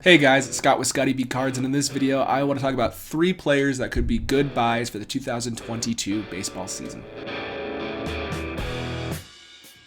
Hey guys, it's Scott with Scottie B Cards, and in this video, I want to talk about 3 players that could be good buys for the 2022 baseball season.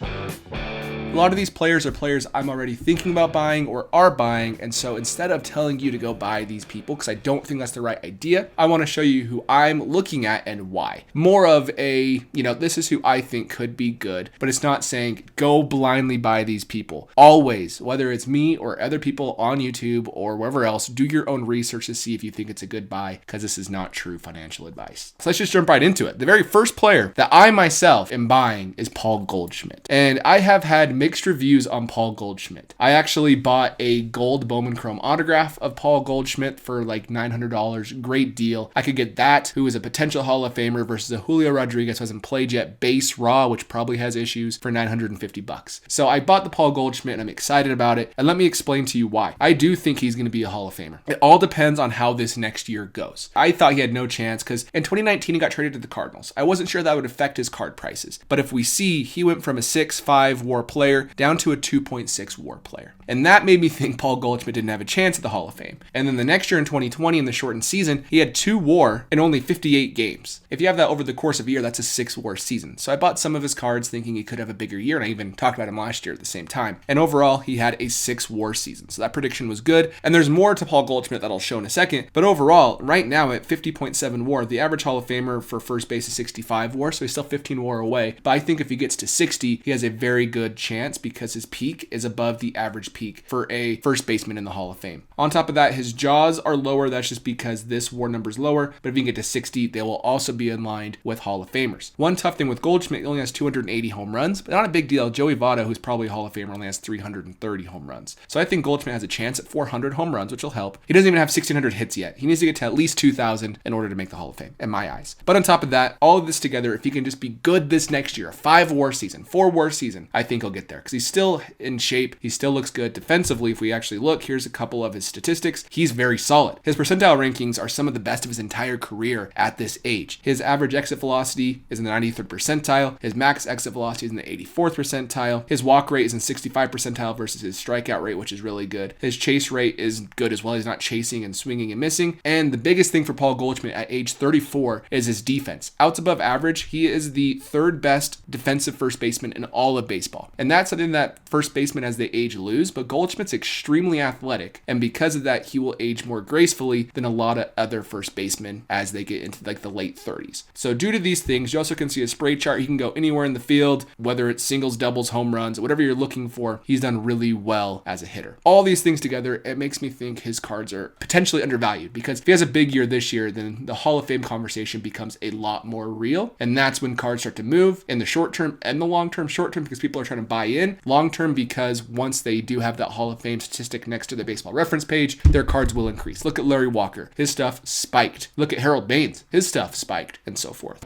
A lot of these players are players I'm already thinking about buying or are buying, and so instead of telling you to go buy these people, because I don't think that's the right idea, I want to show you who I'm looking at and why. More of a, this is who I think could be good, but it's not saying go blindly buy these people. Always, whether it's me or other people on YouTube or wherever else, do your own research to see if you think it's a good buy, because this is not true financial advice. So let's just jump right into it. The very first player that I myself am buying is Paul Goldschmidt, and I have had mixed reviews on Paul Goldschmidt. I actually bought a gold Bowman Chrome autograph of Paul Goldschmidt for like $900. Great deal. I could get that, who is a potential Hall of Famer, versus a Julio Rodriguez who hasn't played yet, base raw, which probably has issues, for $950. So I bought the Paul Goldschmidt and I'm excited about it. And let me explain to you why. I do think he's going to be a Hall of Famer. It all depends on how this next year goes. I thought he had no chance because in 2019 he got traded to the Cardinals. I wasn't sure that would affect his card prices. But if we see, he went from a 6.5 WAR player down to a 2.6 WAR player. And that made me think Paul Goldschmidt didn't have a chance at the Hall of Fame. And then the next year in 2020, in the shortened season, he had 2 WAR in only 58 games. If you have that over the course of a year, that's a 6 WAR season. So I bought some of his cards thinking he could have a bigger year, and I even talked about him last year at the same time. And overall, he had a 6 WAR season. So that prediction was good. And there's more to Paul Goldschmidt that I'll show in a second. But overall, right now at 50.7 WAR, the average Hall of Famer for first base is 65 WAR, so he's still 15 WAR away. But I think if he gets to 60, he has a very good chance because his peak is above the average peak for a first baseman in the Hall of Fame. On top of that, his jaws are lower. That's just because this WAR number is lower. But if you can get to 60, they will also be in line with Hall of Famers. One tough thing with Goldschmidt, he only has 280 home runs, but not a big deal. Joey Votto, who's probably a Hall of Famer, only has 330 home runs. So I think Goldschmidt has a chance at 400 home runs, which will help. He doesn't even have 1,600 hits yet. He needs to get to at least 2,000 in order to make the Hall of Fame, in my eyes. But on top of that, all of this together, if he can just be good this next year, a 5 WAR season, 4 WAR season, I think he'll get there because he's still in shape. He still looks good defensively. If we actually look, here's a couple of his statistics. He's very solid. His percentile rankings are some of the best of his entire career at this age. His average exit velocity is in the 93rd percentile. His max exit velocity is in the 84th percentile. His walk rate is in 65th percentile versus his strikeout rate, which is really good. His chase rate is good as well. He's not chasing and swinging and missing. And the biggest thing for Paul Goldschmidt at age 34 is his defense. Outs above average, he is the 3rd best defensive first baseman in all of baseball. And that's something that first basemen as they age lose, but Goldschmidt's extremely athletic, and because of that, he will age more gracefully than a lot of other first basemen as they get into like the late 30s. So due to these things, you also can see a spray chart. He can go anywhere in the field, whether it's singles, doubles, home runs, whatever you're looking for. He's done really well as a hitter. All these things together, it makes me think his cards are potentially undervalued, because if he has a big year this year, then the Hall of Fame conversation becomes a lot more real, and that's when cards start to move in the short term and the long term. Short term because people are trying to buy in, long term because once they do have that Hall of Fame statistic next to their baseball reference page, their cards will increase. Look at Larry Walker. His stuff spiked. Look at Harold Baines. His stuff spiked, and so forth.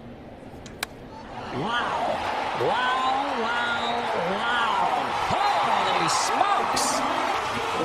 Wow. Wow, wow, wow. Holy smokes.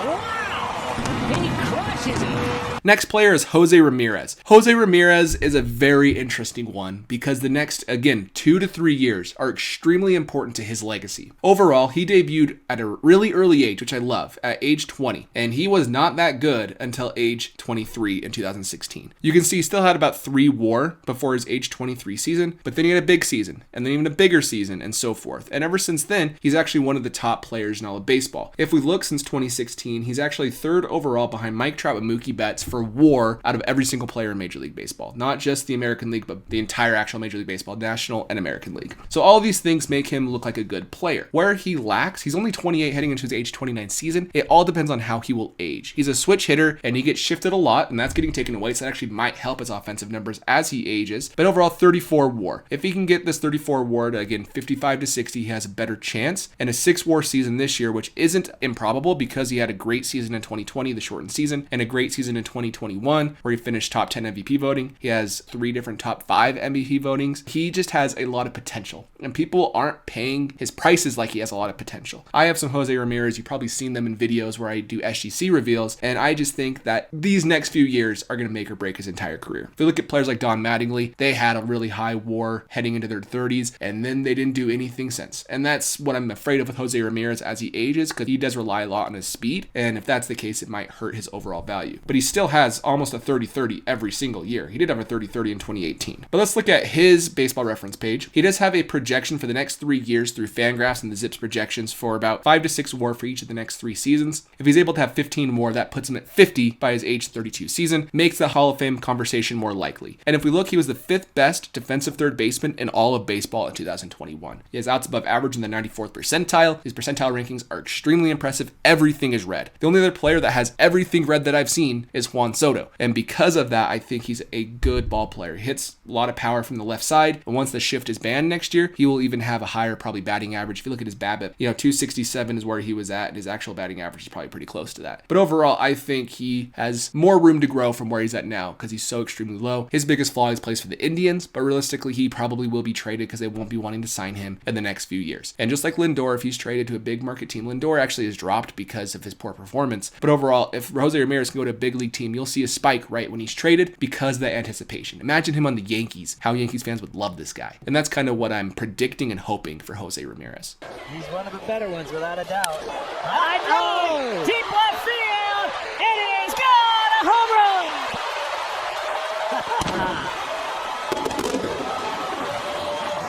Wow. He crushes it. Next player is Jose Ramirez. Jose Ramirez is a very interesting one because the next, again, 2 to 3 years are extremely important to his legacy. Overall, he debuted at a really early age, which I love, at age 20, and he was not that good until age 23 in 2016. You can see he still had about 3 WAR before his age 23 season, but then he had a big season, and then even a bigger season, and so forth. And ever since then, he's actually one of the top players in all of baseball. If we look since 2016, he's actually 3rd overall behind Mike Trout and Mookie Betts for WAR out of every single player in Major League Baseball. Not just the American League, but the entire actual Major League Baseball, National and American League. So all these things make him look like a good player. Where he lacks, he's only 28 heading into his age 29 season. It all depends on how he will age. He's a switch hitter and he gets shifted a lot, and that's getting taken away, so that actually might help his offensive numbers as he ages. But overall, 34 WAR. If he can get this 34 WAR to, again, 55 to 60, he has a better chance. And a 6 WAR season this year, which isn't improbable because he had a great season in 2020, the shortened season, and a great season in 2021 where he finished top 10 MVP voting. He has 3 different top 5 MVP votings. He just has a lot of potential, and people aren't paying his prices like he has a lot of potential. I have some Jose Ramirez. You've probably seen them in videos where I do SGC reveals, and I just think that these next few years are going to make or break his entire career. If you look at players like Don Mattingly, they had a really high WAR heading into their 30s, and then they didn't do anything since. And that's what I'm afraid of with Jose Ramirez as he ages, because he does rely a lot on his speed, and if that's the case, it might hurt his overall value. But he still has almost a 30-30 every single year. He did have a 30-30 in 2018. But let's look at his baseball reference page. He does have a projection for the next 3 years through Fangraphs and the Zips projections for about 5 to 6 WAR for each of the next 3 seasons. If he's able to have 15 WAR, that puts him at 50 by his age 32 season, makes the Hall of Fame conversation more likely. And if we look, he was the 5th best defensive third baseman in all of baseball in 2021. He has outs above average in the 94th percentile. His percentile rankings are extremely impressive. Everything is red. The only other player that has everything red that I've seen is Juan Soto. And because of that, I think he's a good ball player. He hits a lot of power from the left side. And once the shift is banned next year, he will even have a higher probably batting average. If you look at his BABIP, 267 is where he was at, and his actual batting average is probably pretty close to that. But overall, I think he has more room to grow from where he's at now because he's so extremely low. His biggest flaw is plays for the Indians, but realistically, he probably will be traded because they won't be wanting to sign him in the next few years. And just like Lindor, if he's traded to a big market team, Lindor actually has dropped because of his poor performance. But overall, if Jose Ramirez can go to a big league team, you'll see a spike right when he's traded because of that anticipation. Imagine him on the Yankees, how Yankees fans would love this guy. And that's kind of what I'm predicting and hoping for Jose Ramirez. He's one of the better ones, without a doubt. I know! Deep left field! It is gone! A home run!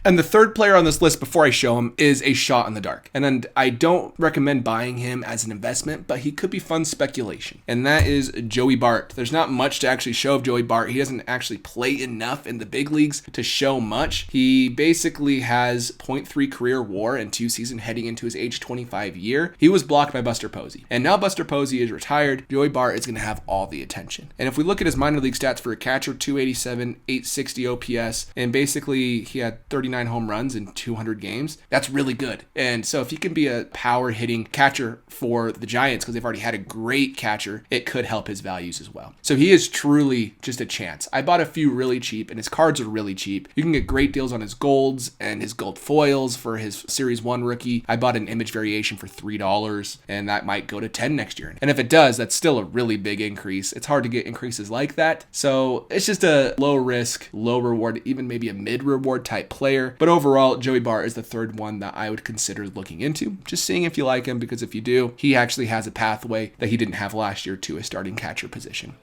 And the third player on this list before I show him is a shot in the dark. And I don't recommend buying him as an investment, but he could be fun speculation. And that is Joey Bart. There's not much to actually show of Joey Bart. He doesn't actually play enough in the big leagues to show much. He basically has 0.3 career WAR in 2 seasons heading into his age 25 year. He was blocked by Buster Posey. And now Buster Posey is retired. Joey Bart is going to have all the attention. And if we look at his minor league stats for a catcher, 287, 860 OPS, and basically he had 39 home runs in 200 games. That's really good. And so if he can be a power hitting catcher for the Giants, because they've already had a great catcher, it could help his values as well. So he is truly just a chance. I bought a few really cheap, and his cards are really cheap. You can get great deals on his golds and his gold foils for his Series 1 rookie. I bought an image variation for $3, and that might go to 10 next year. And if it does, that's still a really big increase. It's hard to get increases like that. So it's just a low risk, low reward, even maybe a mid reward type player. But overall, Joey Bart is the third one that I would consider looking into. Just seeing if you like him, because if you do, he actually has a pathway that he didn't have last year to a starting catcher position.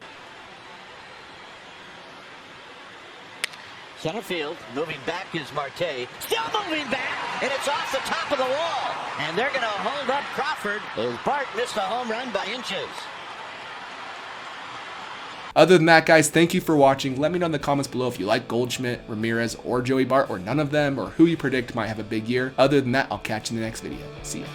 Center field, moving back is Marte. Still moving back, and it's off the top of the wall. And they're going to hold up Crawford, as Bart missed a home run by inches. Other than that, guys, thank you for watching. Let me know in the comments below if you like Goldschmidt, Ramirez, or Joey Bart, or none of them, or who you predict might have a big year. Other than that, I'll catch you in the next video. See ya.